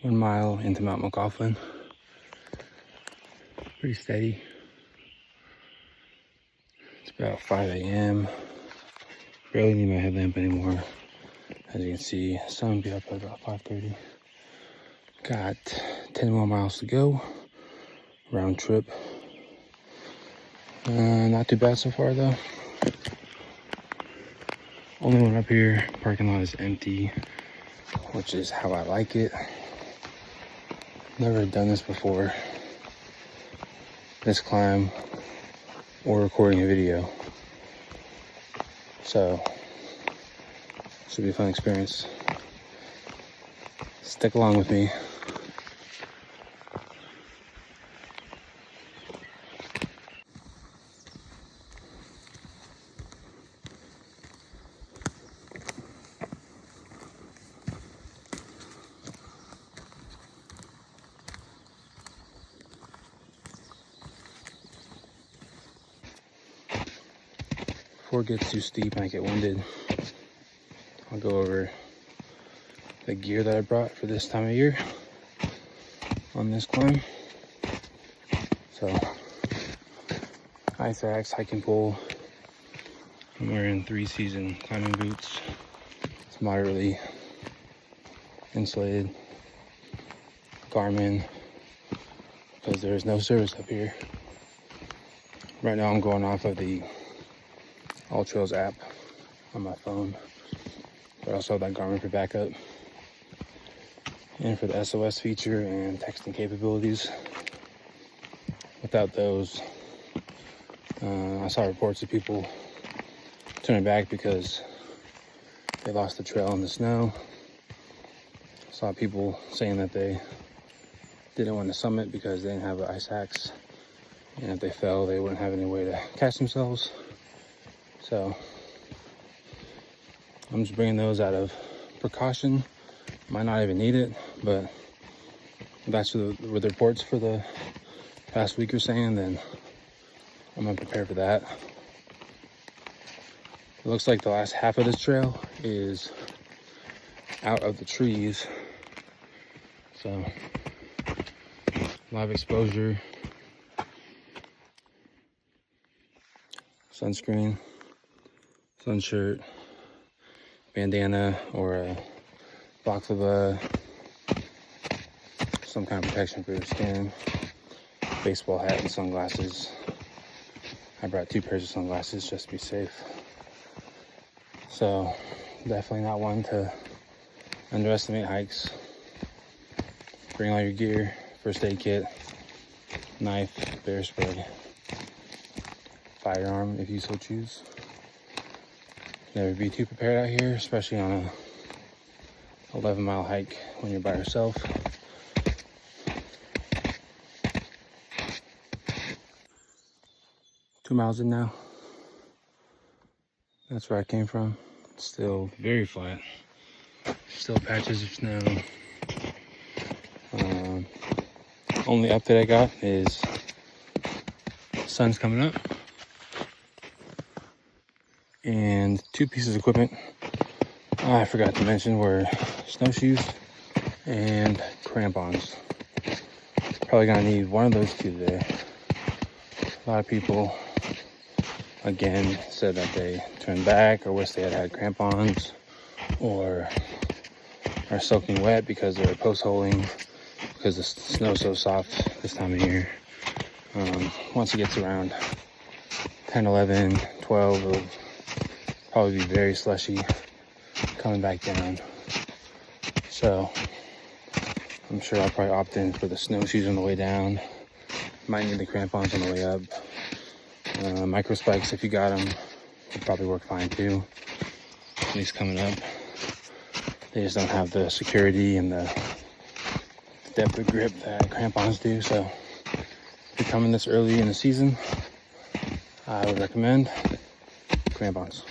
1 mile into Mt.McLoughlin. Pretty steady. It's about 5 a.m. Barely need my headlamp anymore. As you can see, sun will be up at about 5:30. Got 10 more miles to go. Round trip. Not too bad so far though. Only one up here. Parking lot is empty, which is how I like it. Never done this before. This climb or recording a video. So, should be a fun experience. Stick along with me. Before it gets too steep and I get winded, I'll go over the gear that I brought for this time of year on this climb. So, ice axe, hiking pole. I'm wearing 3-season climbing boots. It's moderately insulated. Garmin, because there's no service up here. Right now I'm going off of the All Trails app on my phone, but I also have that Garmin for backup and for the SOS feature and texting capabilities. Without those, I saw reports of people turning back because they lost the trail in the snow. Saw people saying that they didn't want to summit because they didn't have an ice axe, and if they fell they wouldn't have any way to catch themselves. So I'm just bringing those out of precaution. Might not even need it, but if that's what the reports for the past week are saying, then I'm gonna prepare for that. It looks like the last half of this trail is out of the trees, so a lot of exposure. Sunscreen, sun shirt, bandana, or a box of some kind of protection for your skin, baseball hat, and sunglasses. I brought 2 pairs of sunglasses just to be safe. So definitely not one to underestimate hikes. Bring all your gear, first aid kit, knife, bear spray, firearm if you so choose. Never be too prepared out here, especially on a 11-mile hike when you're by yourself. Two miles in now. That's where I came from. Still very flat. Still patches of snow. Only update I got is sun's coming up. And 2 pieces of equipment I forgot to mention were snowshoes and crampons. Probably gonna need one of those 2 today. A lot of people, again, said that they turned back or wish they had had crampons or are soaking wet because they're post-holing because the snow's so soft this time of year. Once it gets around 10, 11, 12, it'll probably be very slushy coming back down. So I'm sure I'll probably opt in for the snowshoes on the way down. Might need the crampons on the way up. Micro spikes, if you got them, would probably work fine too. At least coming up. They just don't have the security and the depth of grip that crampons do. So if you're coming this early in the season, I would recommend crampons.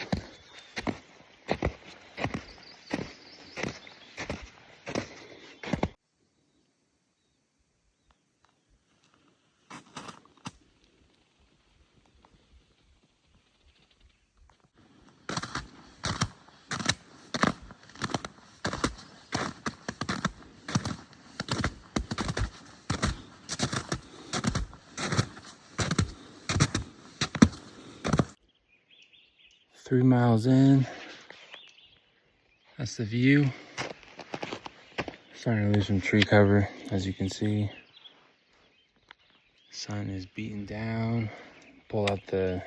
3 miles in. That's the view. Starting to lose some tree cover, as you can see. Sun is beating down. Pull out the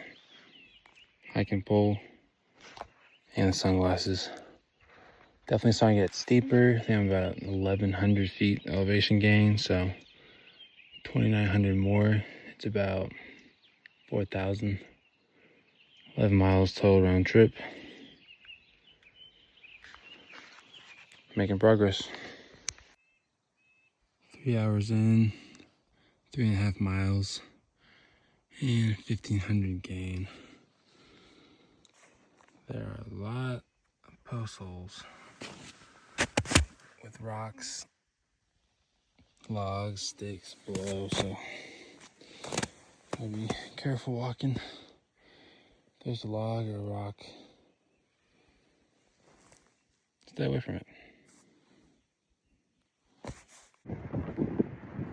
hiking pole and the sunglasses. Definitely starting to get steeper. I think I'm about 1,100 feet elevation gain, so 2,900 more. It's about 4,000. 11 miles total round trip. Making progress. 3 hours in, 3.5 miles, and 1,500 gain. There are a lot of post holes with rocks, logs, sticks below, so gotta be careful walking. If there's a log or a rock, stay away from it.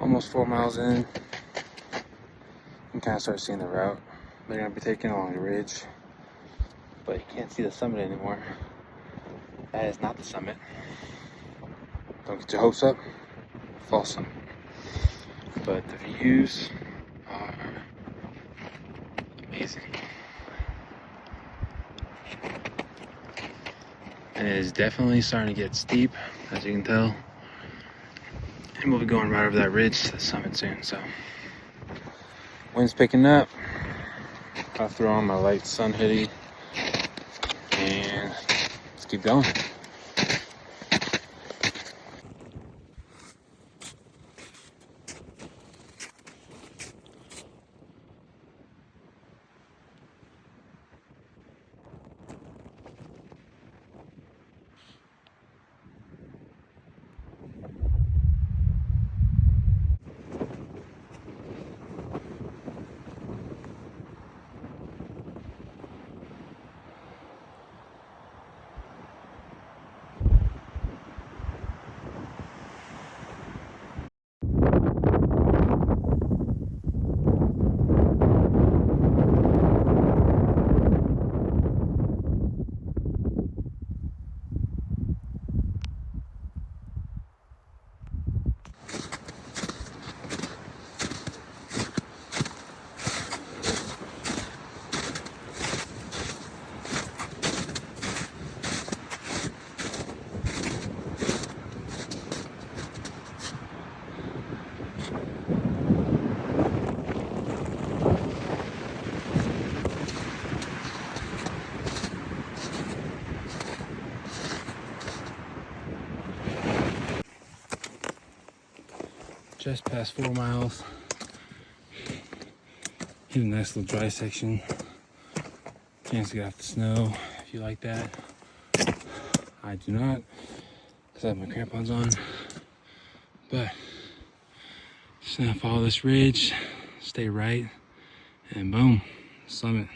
Almost 4 miles in, you can kind of start seeing the route they're gonna be taking along the ridge, but you can't see the summit anymore. That is not the summit. Don't get your hopes up. False summit. But the views are amazing. And it is definitely starting to get steep, as you can tell. And we'll be going right over that ridge to the summit soon, so. Wind's picking up. I'll throw on my light sun hoodie and let's keep going. Just past 4 miles. Hit a nice little dry section. Chance to get off the snow if you like that. I do not, because I have my crampons on. But just gonna follow this ridge, stay right, and boom, summit.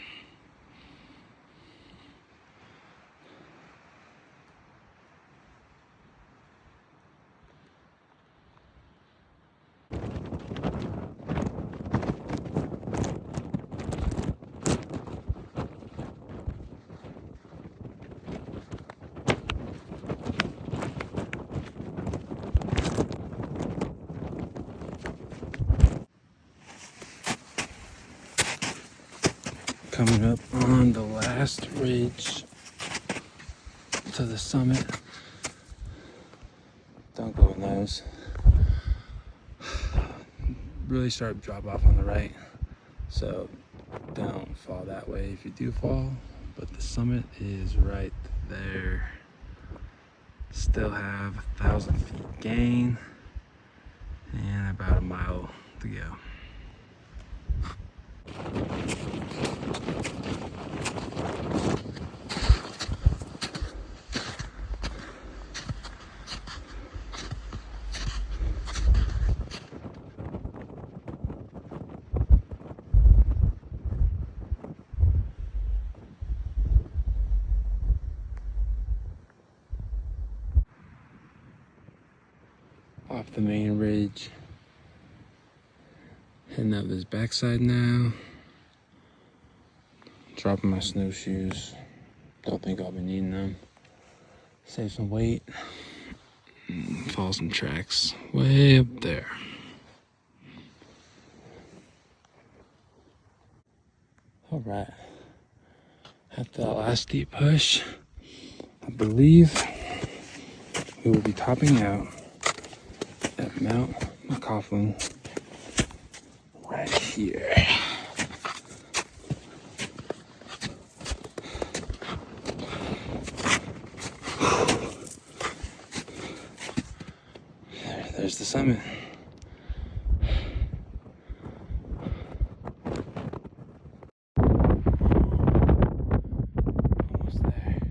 Coming up on the last ridge to the summit. Don't go in those. Really sharp drop off on the right, so don't fall that way if you do fall, but the summit is right there. Still have 1,000 feet gain and about a mile to go. Off the main ridge, heading up this backside now, dropping my snowshoes Don't think I'll be needing them. Save some weight. Follow some tracks way up there. All right. After that last steep push, I believe we will be topping out at Mt.McLoughlin right here. There's the summit. Almost there.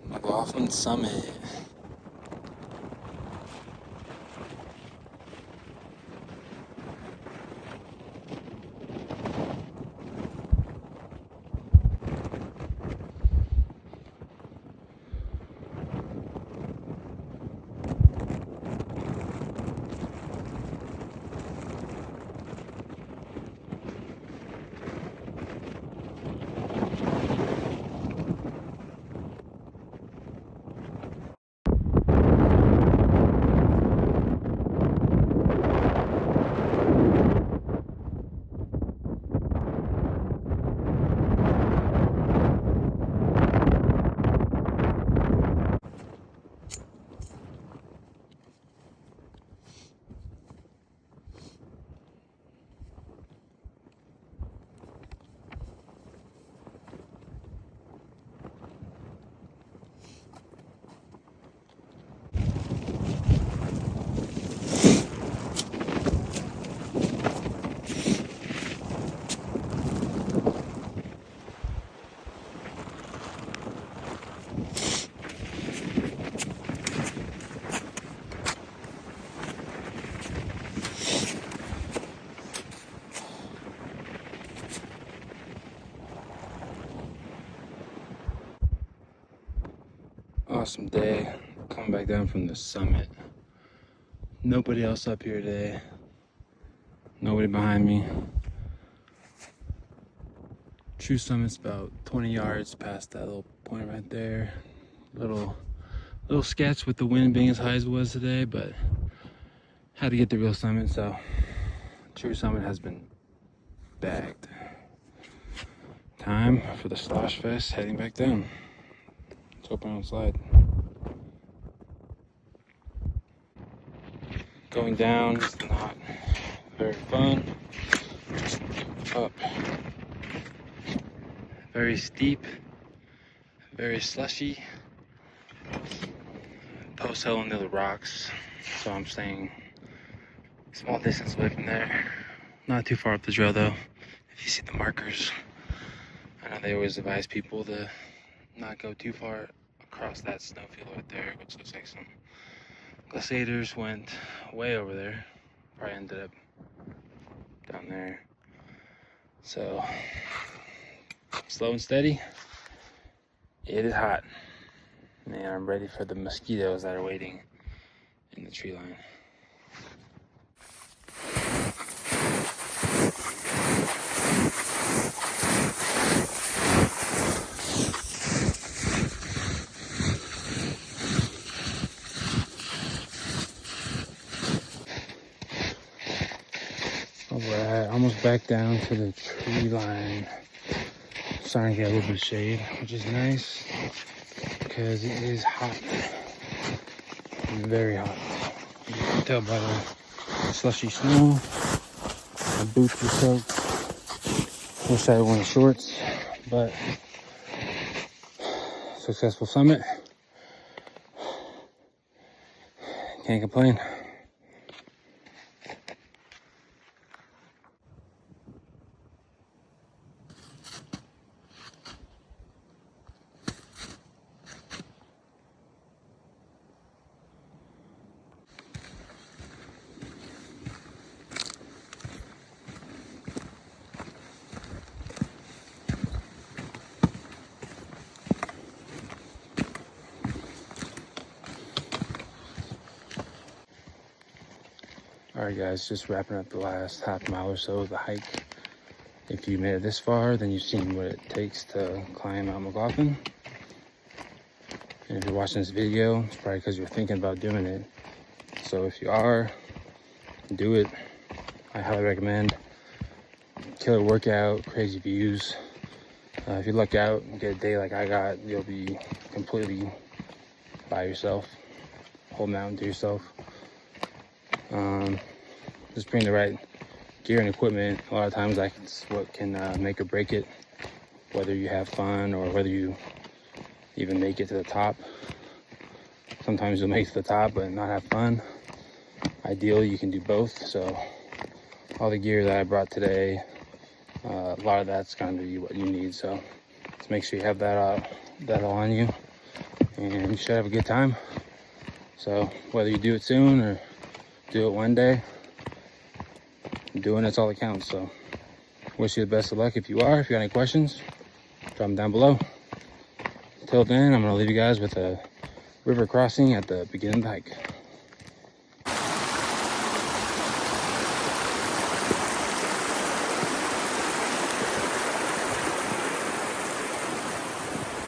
McLoughlin Summit. Awesome day coming back down from the summit. Nobody else up here today. Nobody behind me. True summit's about 20 yards past that little point right there. Little sketch with the wind being as high as it was today, but had to get the real summit, so true summit has been bagged. Time for the Slosh Fest heading back down. Let's open on slide. Going down is not very fun. Just up. Very steep, very slushy. Post hill into the rocks, so I'm staying small distance away from there. Not too far up the trail though. If you see the markers, I know they always advise people to not go too far across that snowfield right there, which looks like some glaciators went way over there. Probably ended up down there. So slow and steady. It is hot. And I'm ready for the mosquitoes that are waiting in the tree line. Alright, almost back down to the tree line. Starting to get a little bit of shade, which is nice because it is hot. Very hot. You can tell by the slushy snow. My boots were soaked. Wish I went shorts, but successful summit. Can't complain. Alright guys, just wrapping up the last half mile or so of the hike. If you made it this far, then you've seen what it takes to climb Mt.McLoughlin. And if you're watching this video, it's probably because you're thinking about doing it. So if you are, do it. I highly recommend. Killer workout, crazy views. If you luck out and get a day like I got, you'll be completely by yourself. Whole mountain to yourself. Just bring the right gear and equipment. A lot of times that's what can make or break it, whether you have fun or whether you even make it to the top. Sometimes you'll make it to the top but not have fun. Ideally you can do both. So all the gear that I brought today, a lot of that's going to be what you need. So just make sure you have that all on you, and you should have a good time. So whether you do it soon or do it one day, doing it's all that counts. So wish you the best of luck if you are. If you got any questions, drop them down below. Until then, I'm going to leave you guys with a river crossing at the beginning of the hike.